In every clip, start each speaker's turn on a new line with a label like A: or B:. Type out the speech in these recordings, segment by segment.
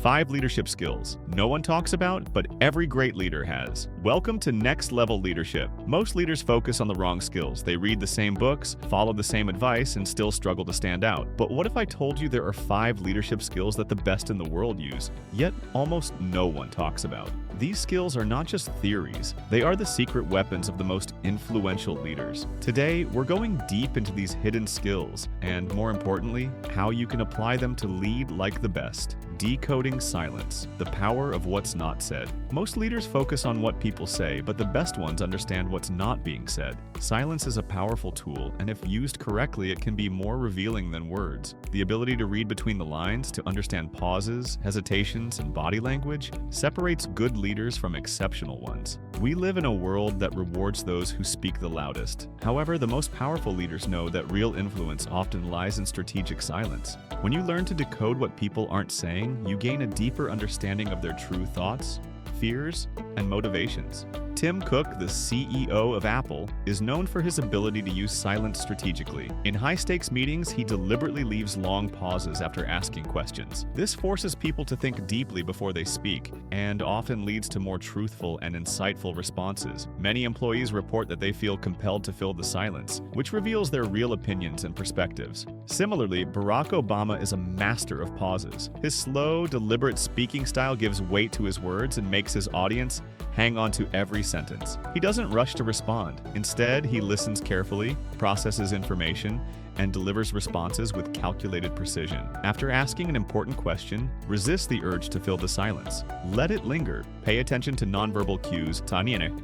A: 5 leadership skills no one talks about, but every great leader has. Welcome to Next Level Leadership. Most leaders focus on the wrong skills. They read the same books, follow the same advice, and still struggle to stand out. But what if I told you there are 5 leadership skills that the best in the world use, yet almost no one talks about? These skills are not just theories, they are the secret weapons of the most influential leaders. Today, we're going deep into these hidden skills, and more importantly, how you can apply them to lead like the best. Decoding silence, the power of what's not said. Most leaders focus on what people say, but the best ones understand what's not being said. Silence is a powerful tool, and if used correctly, it can be more revealing than words. The ability to read between the lines, to understand pauses, hesitations, and body language, separates good leaders from exceptional ones. We live in a world that rewards those who speak the loudest. However, the most powerful leaders know that real influence often lies in strategic silence. When you learn to decode what people aren't saying, you gain a deeper understanding of their true thoughts, fears, and motivations. Tim Cook, the CEO of Apple, is known for his ability to use silence strategically. In high-stakes meetings, he deliberately leaves long pauses after asking questions. This forces people to think deeply before they speak, and often leads to more truthful and insightful responses. Many employees report that they feel compelled to fill the silence, which reveals their real opinions and perspectives. Similarly, Barack Obama is a master of pauses. His slow, deliberate speaking style gives weight to his words and makes his audience hang on to every sentence. He doesn't rush to respond. Instead, he listens carefully, processes information, and delivers responses with calculated precision. After asking an important question, resist the urge to fill the silence. Let it linger. Pay attention to nonverbal cues.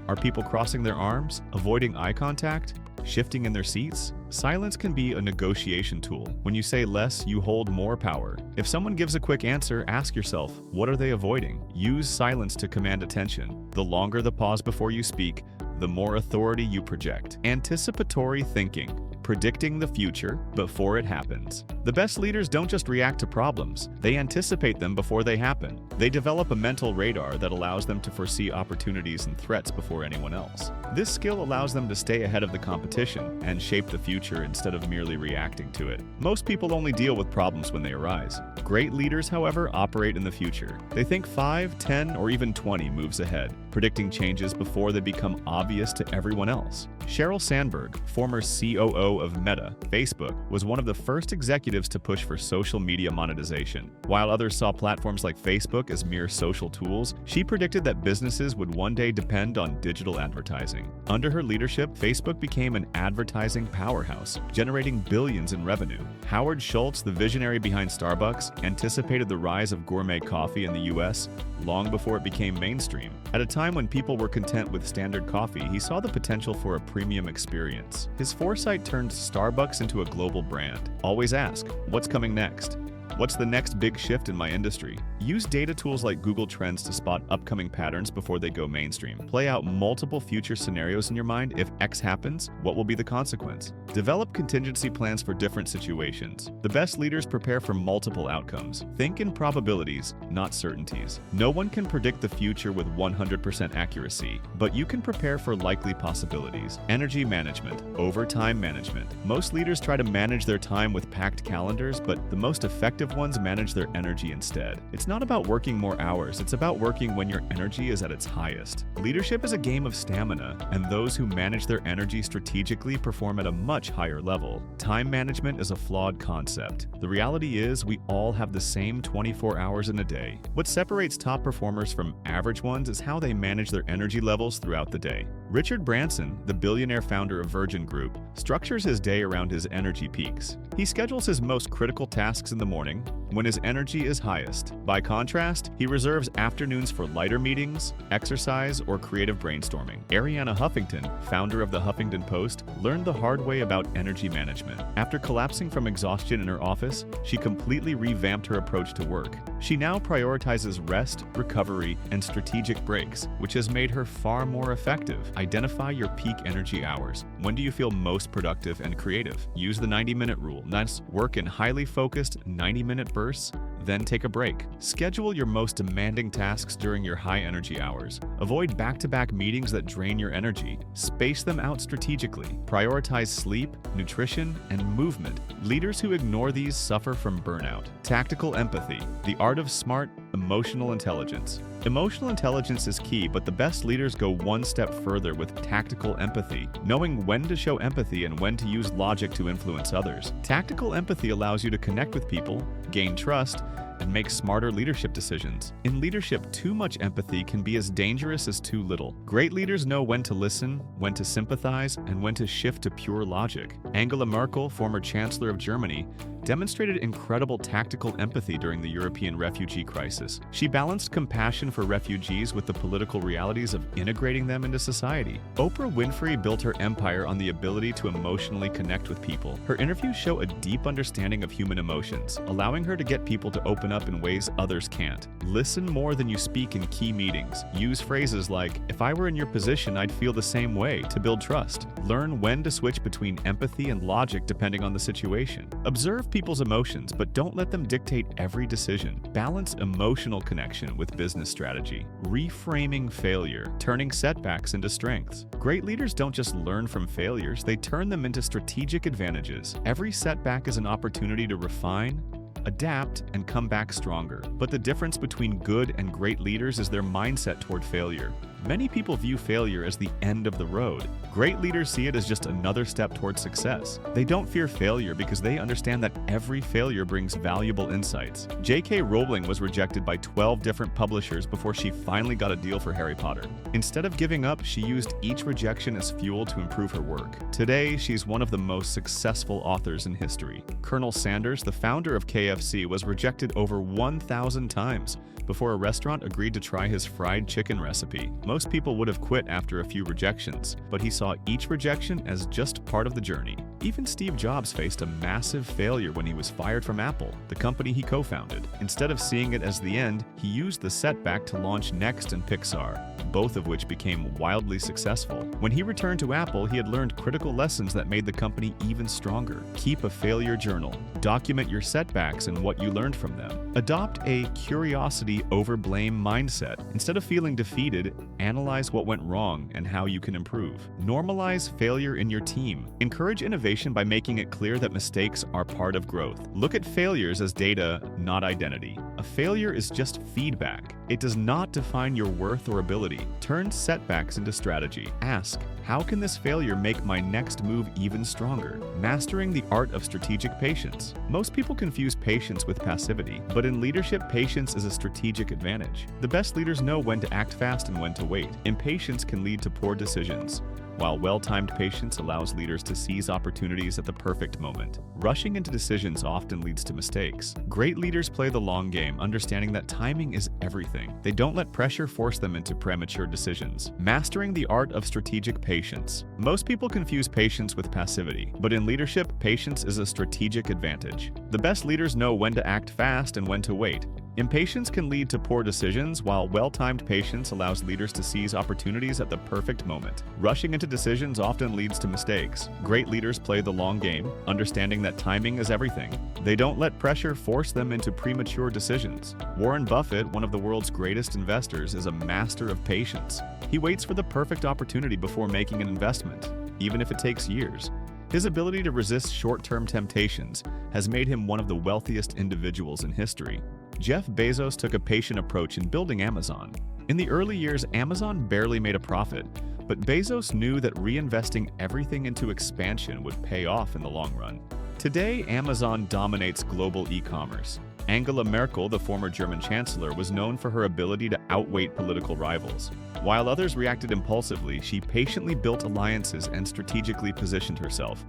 A: Are people crossing their arms, avoiding eye contact, shifting in their seats? Silence can be a negotiation tool. When you say less, you hold more power. If someone gives a quick answer, ask yourself, what are they avoiding? Use silence to command attention. The longer the pause before you speak, the more authority you project. Anticipatory thinking. Predicting the future before it happens. The best leaders don't just react to problems, they anticipate them before they happen. They develop a mental radar that allows them to foresee opportunities and threats before anyone else. This skill allows them to stay ahead of the competition and shape the future instead of merely reacting to it. Most people only deal with problems when they arise. Great leaders, however, operate in the future. They think 5, 10, or even 20 moves ahead, predicting changes before they become obvious to everyone else. Sheryl Sandberg, former COO of Meta, Facebook, was one of the first executives to push for social media monetization. While others saw platforms like Facebook as mere social tools, she predicted that businesses would one day depend on digital advertising. Under her leadership, Facebook became an advertising powerhouse, generating billions in revenue. Howard Schultz, the visionary behind Starbucks, anticipated the rise of gourmet coffee in the US long before it became mainstream. At a time when people were content with standard coffee, he saw the potential for a premium experience. His foresight turned Starbucks into a global brand. Always ask, what's coming next? What's the next big shift in my industry? Use data tools like Google Trends to spot upcoming patterns before they go mainstream. Play out multiple future scenarios in your mind. If X happens, what will be the consequence? Develop contingency plans for different situations. The best leaders prepare for multiple outcomes. Think in probabilities, not certainties. No one can predict the future with 100% accuracy, but you can prepare for likely possibilities. Energy management, overtime management. Most leaders try to manage their time with packed calendars, but the most effective ones manage their energy instead. It's not about working more hours, it's about working when your energy is at its highest. Leadership is a game of stamina, and those who manage their energy strategically perform at a much higher level. Time management is a flawed concept. The reality is we all have the same 24 hours in a day. What separates top performers from average ones is how they manage their energy levels throughout the day. Richard Branson, the billionaire founder of Virgin Group, structures his day around his energy peaks. He schedules his most critical tasks in the morning, when his energy is highest. By contrast, he reserves afternoons for lighter meetings, exercise, or creative brainstorming. Arianna Huffington, founder of the Huffington Post, learned the hard way about energy management. After collapsing from exhaustion in her office, she completely revamped her approach to work. She now prioritizes rest, recovery, and strategic breaks, which has made her far more effective. Identify your peak energy hours. When do you feel most productive and creative? Use the 90-minute rule. That's work in highly focused 90-minute bursts, then take a break. Schedule your most demanding tasks during your high-energy hours. Avoid back-to-back meetings that drain your energy. Space them out strategically. Prioritize sleep, nutrition, and movement. Leaders who ignore these suffer from burnout. Tactical empathy, the art of smart, Emotional intelligence. Emotional intelligence is key, but the best leaders go one step further with tactical empathy, knowing when to show empathy and when to use logic to influence others. Tactical empathy allows you to connect with people, gain trust, and make smarter leadership decisions. In leadership, too much empathy can be as dangerous as too little. Great leaders know when to listen, when to sympathize, and when to shift to pure logic. Angela Merkel, former Chancellor of Germany, demonstrated incredible tactical empathy during the European refugee crisis. She balanced compassion for refugees with the political realities of integrating them into society. Oprah Winfrey built her empire on the ability to emotionally connect with people. Her interviews show a deep understanding of human emotions, allowing her to get people to open up in ways others can't. Listen more than you speak in key meetings. Use phrases like, "If I were in your position, I'd feel the same way," to build trust. Learn when to switch between empathy and logic depending on the situation. Observe people's emotions, but don't let them dictate every decision. Balance emotional connection with business strategy. Reframing failure, turning setbacks into strengths. Great leaders don't just learn from failures, they turn them into strategic advantages. Every setback is an opportunity to refine, adapt, and come back stronger. But the difference between good and great leaders is their mindset toward failure. Many people view failure as the end of the road. Great leaders see it as just another step towards success. They don't fear failure because they understand that every failure brings valuable insights. J.K. Rowling was rejected by 12 different publishers before she finally got a deal for Harry Potter. Instead of giving up, she used each rejection as fuel to improve her work. Today, she's one of the most successful authors in history. Colonel Sanders, the founder of KFC, was rejected over 1,000 times before a restaurant agreed to try his fried chicken recipe. Most people would have quit after a few rejections, but he saw each rejection as just part of the journey. Even Steve Jobs faced a massive failure when he was fired from Apple, the company he co-founded. Instead of seeing it as the end, he used the setback to launch Next and Pixar, both of which became wildly successful. When he returned to Apple, he had learned critical lessons that made the company even stronger. Keep a failure journal. Document your setbacks and what you learned from them. Adopt a curiosity over blame mindset. Instead of feeling defeated, analyze what went wrong and how you can improve. Normalize failure in your team. Encourage innovation by making it clear that mistakes are part of growth. Look at failures as data, not identity. A failure is just feedback. It does not define your worth or ability. Turn setbacks into strategy. Ask, how can this failure make my next move even stronger? Mastering the art of strategic patience. Most people confuse patience with passivity, but in leadership, patience is a strategic advantage. The best leaders know when to act fast and when to wait. Impatience can lead to poor decisions, while well-timed patience allows leaders to seize opportunities at the perfect moment. Rushing into decisions often leads to mistakes. Great leaders play the long game, understanding that timing is everything. They don't let pressure force them into premature decisions. Mastering the art of strategic patience. Most people confuse patience with passivity, but in leadership, patience is a strategic advantage. The best leaders know when to act fast and when to wait. Impatience can lead to poor decisions, while well-timed patience allows leaders to seize opportunities at the perfect moment. Rushing into decisions often leads to mistakes. Great leaders play the long game, understanding that timing is everything. They don't let pressure force them into premature decisions. Warren Buffett, one of the world's greatest investors, is a master of patience. He waits for the perfect opportunity before making an investment, even if it takes years. His ability to resist short-term temptations has made him one of the wealthiest individuals in history. Jeff Bezos took a patient approach in building Amazon. In the early years, Amazon barely made a profit, but Bezos knew that reinvesting everything into expansion would pay off in the long run. Today, Amazon dominates global e-commerce. Angela Merkel, the former German chancellor, was known for her ability to outweight political rivals. While others reacted impulsively, she patiently built alliances and strategically positioned herself,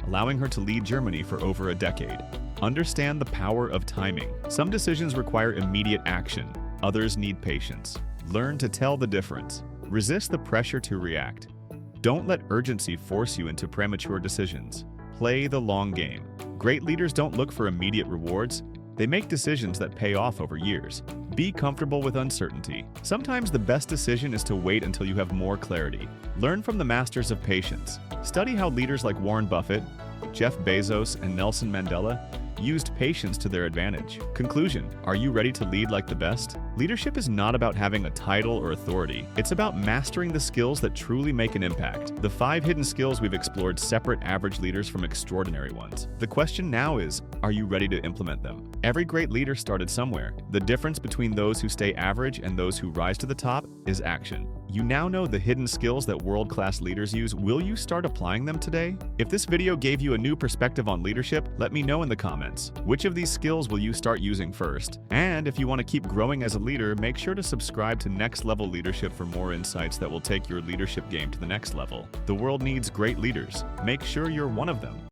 A: allowing her to lead Germany for over a decade. Understand the power of timing. Some decisions require immediate action, others need patience. Learn to tell the difference. Resist the pressure to react. Don't let urgency force you into premature decisions. Play the long game. Great leaders don't look for immediate rewards. They make decisions that pay off over years. Be comfortable with uncertainty. Sometimes the best decision is to wait until you have more clarity. Learn from the masters of patience. Study how leaders like Warren Buffett, Jeff Bezos, and Nelson Mandela used patience to their advantage. Conclusion: are you ready to lead like the best? Leadership is not about having a title or authority. It's about mastering the skills that truly make an impact. The 5 hidden skills we've explored separate average leaders from extraordinary ones. The question now is, are you ready to implement them? Every great leader started somewhere. The difference between those who stay average and those who rise to the top is action. You now know the hidden skills that world-class leaders use. Will you start applying them today? If this video gave you a new perspective on leadership, let me know in the comments. Which of these skills will you start using first? And if you want to keep growing as a leader, make sure to subscribe to Next Level Leadership for more insights that will take your leadership game to the next level. The world needs great leaders. Make sure you're one of them.